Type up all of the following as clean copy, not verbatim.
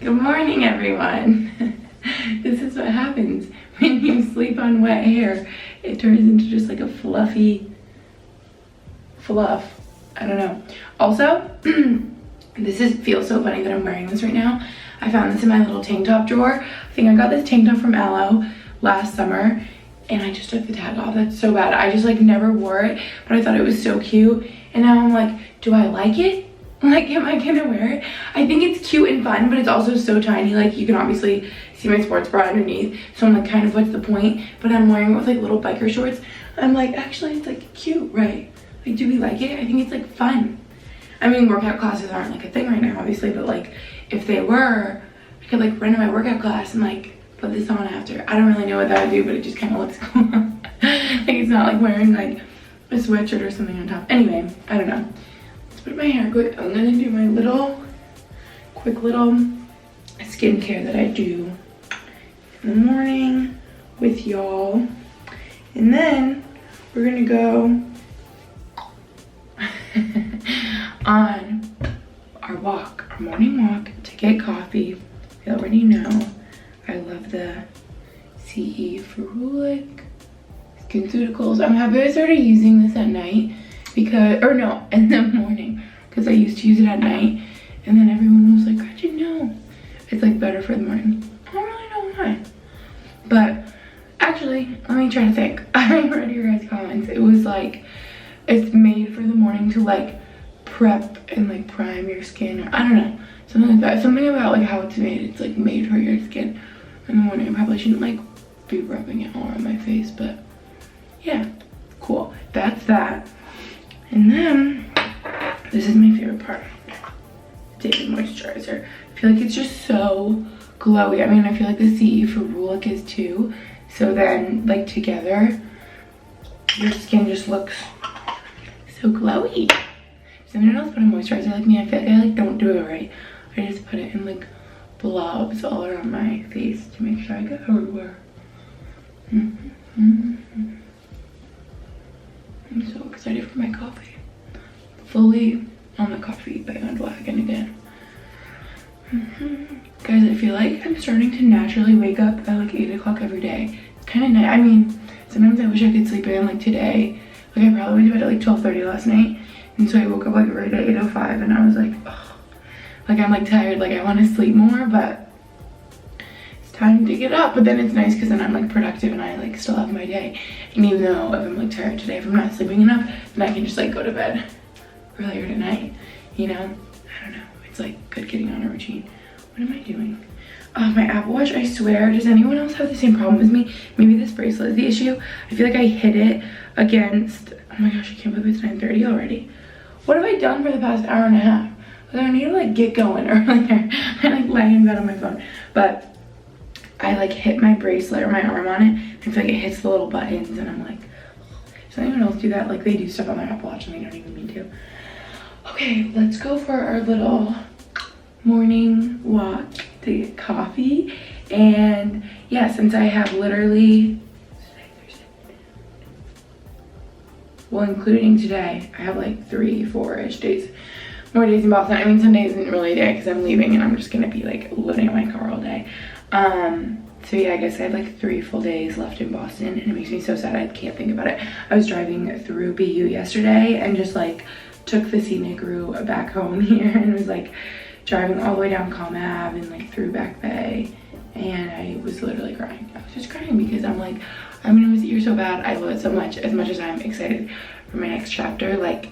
Good morning, everyone. This is what happens when you sleep on wet hair. It turns into just like a fluffy fluff. I don't know. Also, feels so funny that I'm wearing this right now. I found this in my little tank top drawer. I think I got this tank top from Aloe last summer and I just took the tag off. That's so bad. I just like never wore it, but I thought it was so cute. And now I'm like, do I like it? Like, am I gonna wear it? I think it's cute and fun, but it's also so tiny. Like, you can obviously see my sports bra underneath. So I'm like, kind of, what's the point? But I'm wearing it with like little biker shorts. I'm like, actually, it's like cute, right? Like, do we like it? I think it's like fun. I mean, workout classes aren't like a thing right now, obviously, but like, if they were, I could like run to my workout class and like put this on after. I don't really know what that would do, but it just kind of looks cool. Like, it's not like wearing like a sweatshirt or something on top. Anyway, I don't know. Put my hair quick. I'm gonna do my quick little skincare that I do in the morning with y'all, and then we're gonna go on our morning walk to get coffee. You already know I love the CE Ferulic SkinCeuticals. I'm happy I started using this at night because, or no, in the morning, because I used to use it at night, and then everyone was like, Gretchen, no, it's like better for the morning. I don't really know why, but actually, let me try to think. I read your guys' comments. It was like, it's made for the morning to like prep and like prime your skin, or I don't know, something like that. Something about like how it's made. It's like made for your skin in the morning. I probably shouldn't like be rubbing it all on my face, but yeah, cool. That's that. And then, this is my favorite part, daily moisturizer. I feel like it's just so glowy. I mean, I feel like the CE Ferulic is too. So then, like together, your skin just looks so glowy. Does anyone else put a moisturizer like me? I feel like I like don't do it right. I just put it in like blobs all around my face to make sure I get everywhere. I'm so excited for my coffee. Fully on the coffee bandwagon again. Guys, I feel like I'm starting to naturally wake up at like 8 o'clock every day. It's kind of nice. I mean, sometimes I wish I could sleep in. Like today, like I probably went to bed at like 12:30 last night. And so I woke up like right at 8:05 and I was like, oh, like I'm like tired. Like I want to sleep more, but time to get up. But then it's nice because then I'm like productive and I like still have my day. And even though if I'm like tired today, if I'm not sleeping enough, then I can just like go to bed earlier tonight, you know? I don't know, it's like good getting on a routine. What am I doing? Oh, my Apple Watch, I swear, does anyone else have the same problem as me? Maybe this bracelet is the issue. I feel like I hit it against, oh my gosh, I can't believe it's 9:30 already. What have I done for the past hour and a half? Like, I need to like get going earlier. I like lay in bed on my phone, but I like hit my bracelet or my arm on it. I feel like it hits the little buttons and I'm like, does anyone else do that? Like they do stuff on their Apple Watch and they don't even mean to. Okay, let's go for our little morning walk to get coffee. And yeah, since I have literally, well, including today, I have like 3-4-ish days, more days in Boston. I mean, Sunday isn't really a day because I'm leaving and I'm just gonna be like living in my car all day. So yeah, I guess I have like 3 full days left in Boston and it makes me so sad I can't think about it. I was driving through BU yesterday and just like took the scenic route back home here and was like driving all the way down Comm Ave and like through Back Bay, and I was literally crying. I was just crying because I'm like, I'm gonna miss it here so bad. I love it so much. As much as I'm excited for my next chapter, like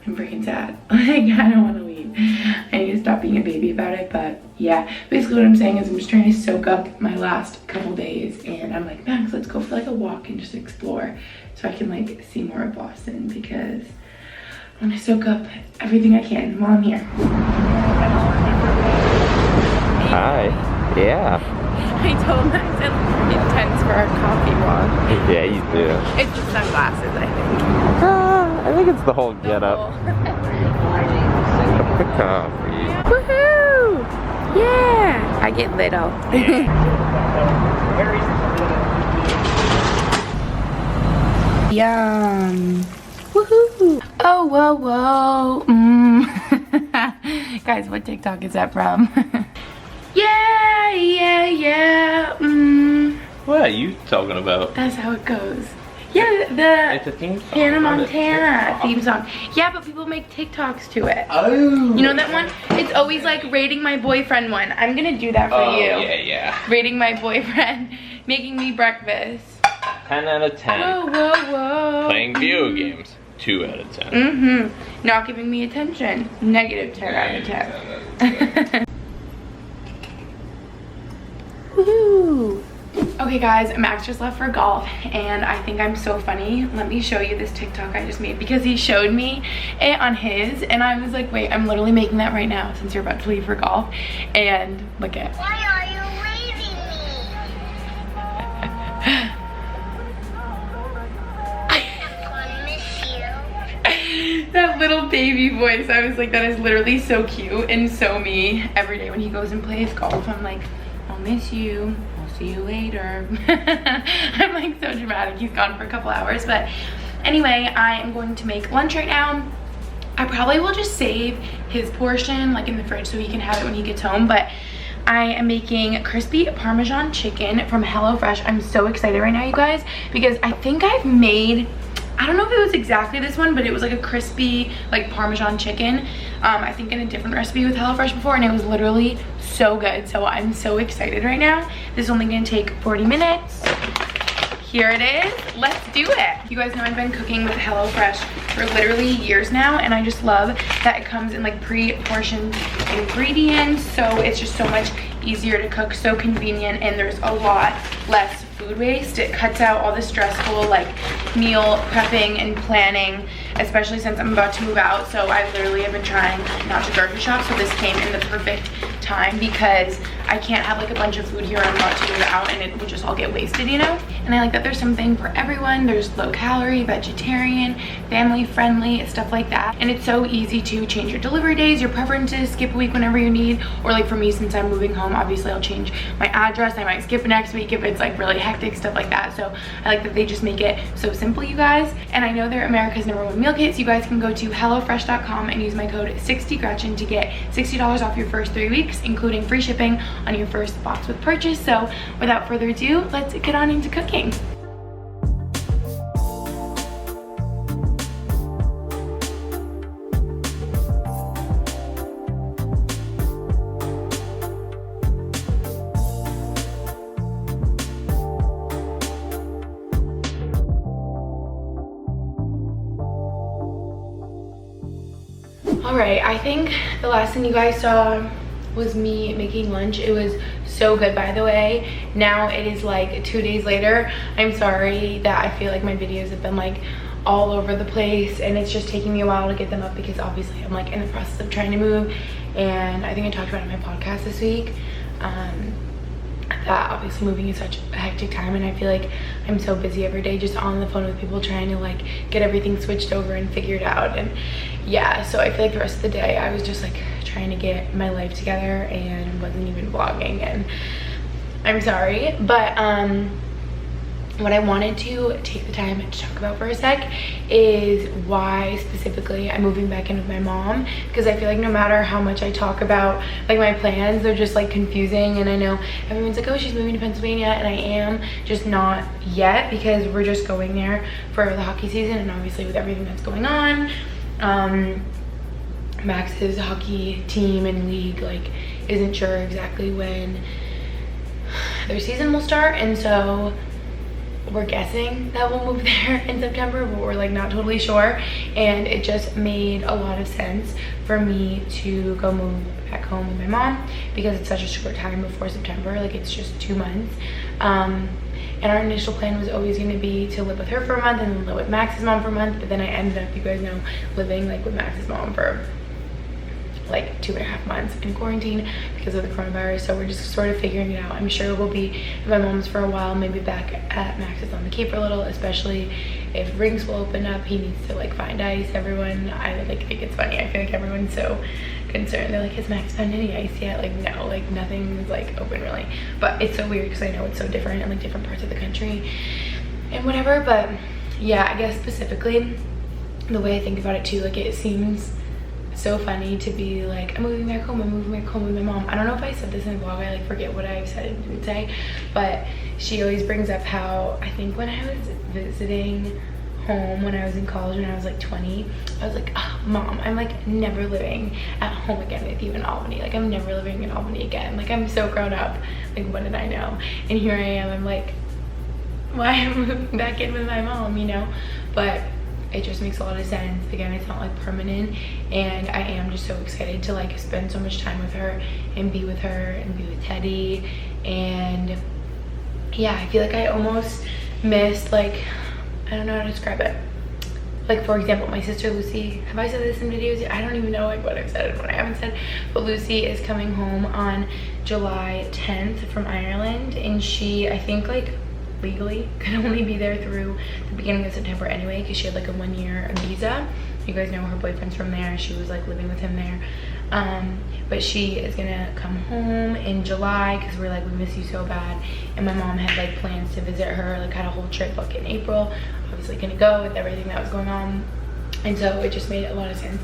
I'm freaking sad. Like I don't want to leave. I need to stop being a baby about it. But yeah, basically what I'm saying is I'm just trying to soak up my last couple days, and I'm like, Max, let's go for like a walk and just explore so I can like see more of Boston, because I want to soak up everything I can while I'm here. Hi. Yeah. I told Max it looked intense for our coffee walk. Yeah, you do. It's the sunglasses, I think. I think it's the whole getup. Cup of coffee. Woohoo! Yeah! I get little. Yum! Woohoo! Oh, whoa, whoa! Guys, what TikTok is that from? Yeah! you talking about? That's how it goes. Yeah, It's a theme song. Hannah Montana theme song. Yeah, but people make TikToks to it. Oh. You know that one? It's always like rating my boyfriend one. I'm gonna do that for you. Yeah. Rating my boyfriend, making me breakfast. 10 out of 10. Whoa. Playing video games. 2 out of 10. Mm-hmm. Not giving me attention. Negative 10 out of 10. Woohoo! Okay guys, Max just left for golf and I think I'm so funny. Let me show you this TikTok I just made because he showed me it on his and I was like, wait, I'm literally making that right now since you're about to leave for golf. And look at. Why are you leaving me? I miss you. That little baby voice, I was like, that is literally so cute and so me. Every day when he goes and plays golf, I'm like, I'll miss you. See you later. I'm like so dramatic. He's gone for a couple hours, but anyway, I am going to make lunch right now. I probably will just save his portion like in the fridge so he can have it when he gets home, but I am making crispy Parmesan chicken from HelloFresh. I'm so excited right now, you guys, because I think I've made, I don't know if it was exactly this one, but it was like a crispy like Parmesan chicken. I think in a different recipe with HelloFresh before, and it was literally so good. So I'm so excited right now. This is only gonna take 40 minutes. Here it is, let's do it. You guys know I've been cooking with HelloFresh for literally years now, and I just love that it comes in like pre-portioned ingredients. So it's just so much easier to cook, so convenient, and there's a lot less food waste. It cuts out all the stressful like meal prepping and planning, especially since I'm about to move out. So I literally have been trying not to grocery shop, so this came in the perfect time because I can't have like a bunch of food here. I'm about to move out and it would just all get wasted, you know? And I like that there's something for everyone. There's low calorie, vegetarian, family friendly, stuff like that. And it's so easy to change your delivery days, your preferences, skip a week whenever you need. Or like for me, since I'm moving home, obviously I'll change my address. I might skip next week if it's like really hectic, stuff like that. So I like that they just make it so simple, you guys. And I know they're America's #1 meal kit, so you guys can go to HelloFresh.com and use my code 60Gretchen to get $60 off your first 3 weeks, including free shipping on your first box with purchase. So without further ado, let's get on into cooking. All right, I think the last thing you guys saw was me making lunch. It was so good, by the way. Now it is like 2 days later. I'm sorry that I feel like my videos have been like all over the place and it's just taking me a while to get them up because obviously I'm like in the process of trying to move, and I think I talked about it in my podcast this week. That obviously moving is such a hectic time, and I feel like I'm so busy every day just on the phone with people trying to like get everything switched over and figured out. And yeah, so I feel like the rest of the day I was just like trying to get my life together and wasn't even vlogging, and I'm sorry. But what I wanted to take the time to talk about for a sec is why specifically I'm moving back in with my mom, because I feel like no matter how much I talk about like my plans, they're just like confusing. And I know everyone's like, oh, she's moving to Pennsylvania, and I am, just not yet, because we're just going there for the hockey season, and obviously with everything that's going on, Max's hockey team and league like isn't sure exactly when their season will start, and so we're guessing that we'll move there in September, but we're like not totally sure. And it just made a lot of sense for me to go move back home with my mom because it's such a short time before September. Like it's just 2 months. And our initial plan was always going to be to live with her for a month and then live with Max's mom for a month, but then I ended up, you guys know, living like with Max's mom for like 2.5 months in quarantine because of the coronavirus. So we're just sort of figuring it out. I'm sure we'll be at my mom's for a while, maybe back at Max's on the Cape for a little, especially if rings will open up. He needs to like find ice. Everyone, I like think it's funny, I feel like everyone's so concerned. They're like, has Max found any ice yet? Like no, like nothing's like open really. But it's so weird because I know it's so different in like different parts of the country and whatever. But yeah, I guess specifically the way I think about it too, like it seems so funny to be like, I'm moving back home, I'm moving back home with my mom. I don't know if I said this in the vlog, I like forget what I said and didn't say, but she always brings up how, I think when I was visiting home when I was in college, when I was like 20, I was like, oh, Mom, I'm like never living at home again with you in Albany. Like I'm never living in Albany again. Like I'm so grown up. Like what did I know? And here I am, I'm like, why am I moving back in with my mom, you know? But it just makes a lot of sense. Again, it's not like permanent, and I am just so excited to like spend so much time with her and be with her and be with Teddy. And yeah, I feel like I almost missed, like, I don't know how to describe it. Like for example, my sister Lucy, have I said this in videos? I don't even know like what I've said and what I haven't said, but Lucy is coming home on July 10th from Ireland, and she, I think like legally could only be there through the beginning of September anyway, because she had like a 1-year visa. You guys know her boyfriend's from there. She was like living with him there. But she is gonna come home in July because we're like, we miss you so bad. And my mom had like plans to visit her, like had a whole trip booked in April. Obviously gonna go with everything that was going on. And so it just made a lot of sense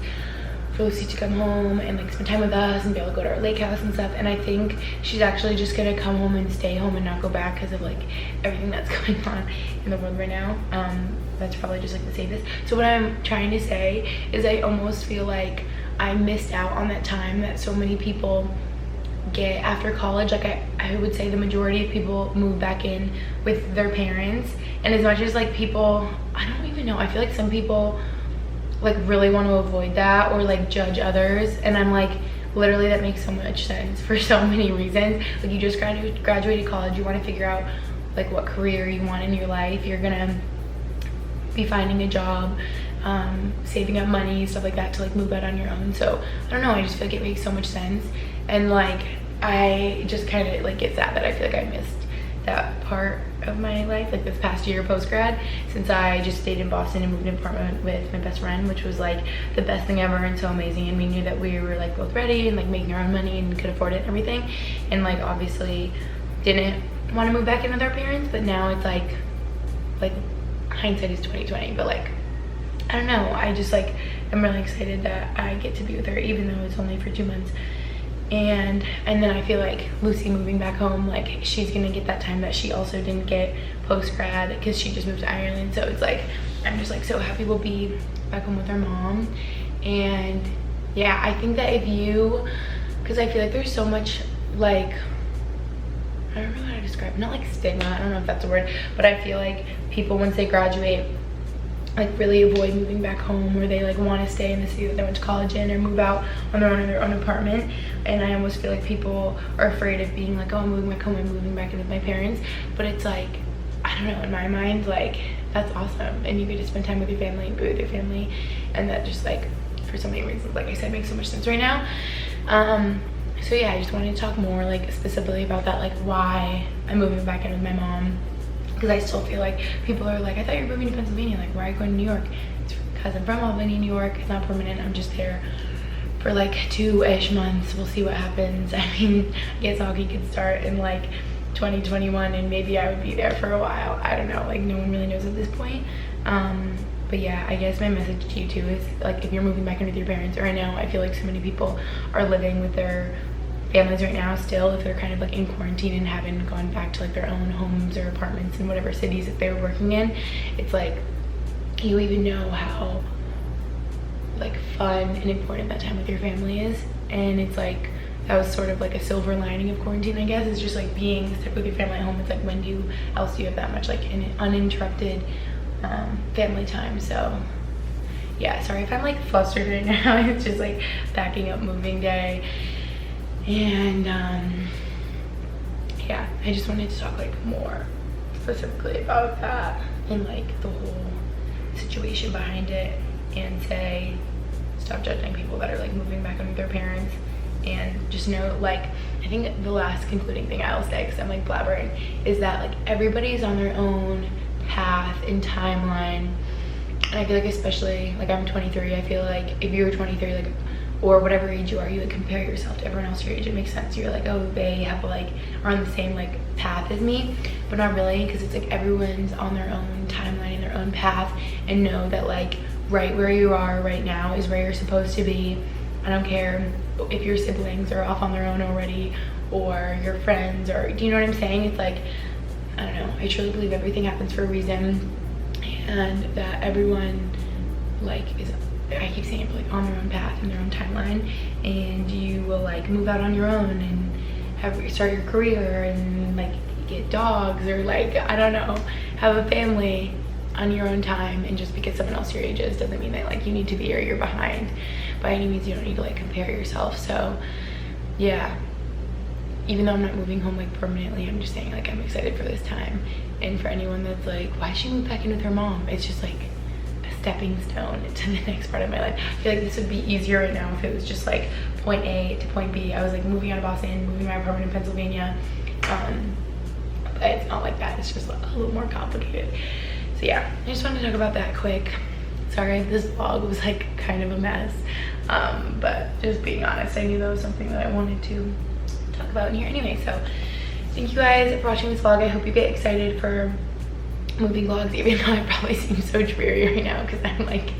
for Lucy to come home and like spend time with us and be able to go to our lake house and stuff. And I think she's actually just gonna come home and stay home and not go back because of like everything that's going on in the world right now. That's probably just like the safest. So what I'm trying to say is I almost feel like I missed out on that time that so many people get after college. Like I would say the majority of people move back in with their parents, and as much as like people, I don't even know, I feel like some people like really want to avoid that or like judge others, and I'm like, literally that makes so much sense for so many reasons. Like you just graduated college, you want to figure out like what career you want in your life, you're gonna be finding a job, saving up money, stuff like that to like move out on your own. So I don't know, I just feel like it makes so much sense. And like I just kind of like get sad that I feel like I missed that part of my life, like this past year post-grad, since I just stayed in Boston and moved in an apartment with my best friend, which was like the best thing ever and so amazing. And we knew that we were like both ready and like making our own money and could afford it and everything, and like obviously didn't want to move back in with our parents. But now it's like hindsight is 2020, but like I don't know, I just like I'm really excited that I get to be with her, even though it's only for 2 months. And then I feel like Lucy moving back home, like she's gonna get that time that she also didn't get post-grad because she just moved to Ireland. So it's like I'm just like so happy we'll be back home with our mom. And yeah, I think that if you, because I feel like there's so much like, I don't know how to describe it, not like stigma, I don't know if that's a word, but I feel like people once they graduate like really avoid moving back home, or they like want to stay in the city that they went to college in, or move out on their own in their own apartment. And I almost feel like people are afraid of being like, oh, I'm moving back home, I'm moving back in with my parents. But it's like, I don't know, in my mind, like that's awesome, and you get to spend time with your family and be with your family, and that just like for so many reasons, like I said, makes so much sense right now. So yeah, I just wanted to talk more like specifically about that, like why I'm moving back in with my mom. Because I still feel like people are like, I thought you were moving to Pennsylvania, like why are you going to New York? It's because I'm from Albany, New York. It's not permanent, I'm just there for like 2-ish months. We'll see what happens. I mean, I guess hockey could start in like 2021 and maybe I would be there for a while. I don't know, like no one really knows at this point. But yeah, I guess my message to you too is like, if you're moving back in with your parents, or I know I feel like so many people are living with their families right now still, if they're kind of like in quarantine and haven't gone back to like their own homes or apartments in whatever cities that they're working in. It's like, you even know how like fun and important that time with your family is. And it's like, that was sort of like a silver lining of quarantine, I guess. It's just like being stuck with your family at home. It's like, when else do you have that much like an uninterrupted family time? So yeah, sorry if I'm like flustered right now. It's just like packing up moving day. And yeah, I just wanted to talk like more specifically about that and like the whole situation behind it, and say stop judging people that are like moving back in with their parents. And just know, like, I think the last concluding thing I'll say, because I'm like blabbering, is that like everybody's on their own path and timeline. And I feel like, especially like I'm 23, I feel like if you're 23, like, or whatever age you are, you like compare yourself to everyone else your age. It makes sense. You're like, oh, they have like are on the same like path as me, but not really, because it's like everyone's on their own timeline and their own path. And know that like right where you are right now is where you're supposed to be, I don't care if your siblings are off on their own already, or your friends, or do you know what I'm saying? It's like, I don't know, I truly believe everything happens for a reason, and that everyone like is, I keep saying it, but like on their own path and their own timeline, and you will like move out on your own and start your career and like get dogs, or like, I don't know, have a family on your own time. And just because someone else your age is doesn't mean that like you need to be, or you're behind by any means. You don't need to like compare yourself. So yeah, even though I'm not moving home like permanently, I'm just saying like I'm excited for this time. And for anyone that's like, why should she move back in with her mom, it's just like a stepping stone to the next part of my life. I feel like this would be easier right now if it was just like point A to point B. I was like moving out of Boston, moving my apartment in Pennsylvania, but it's not like that. It's just a little more complicated. So yeah, I just wanted to talk about that quick. Sorry if this vlog was like kind of a mess, but just being honest, I knew that was something that I wanted to talk about in here anyway. So thank you guys for watching this vlog. I hope you get excited for moving vlogs, even though I probably seem so dreary right now because I'm like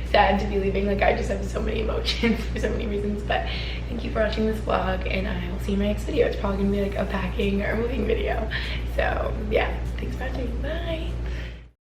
sad to be leaving. Like, I just have so many emotions for so many reasons. But thank you for watching this vlog, and I will see you in my next video. It's probably gonna be like a packing or moving video. So yeah, thanks for watching. Bye.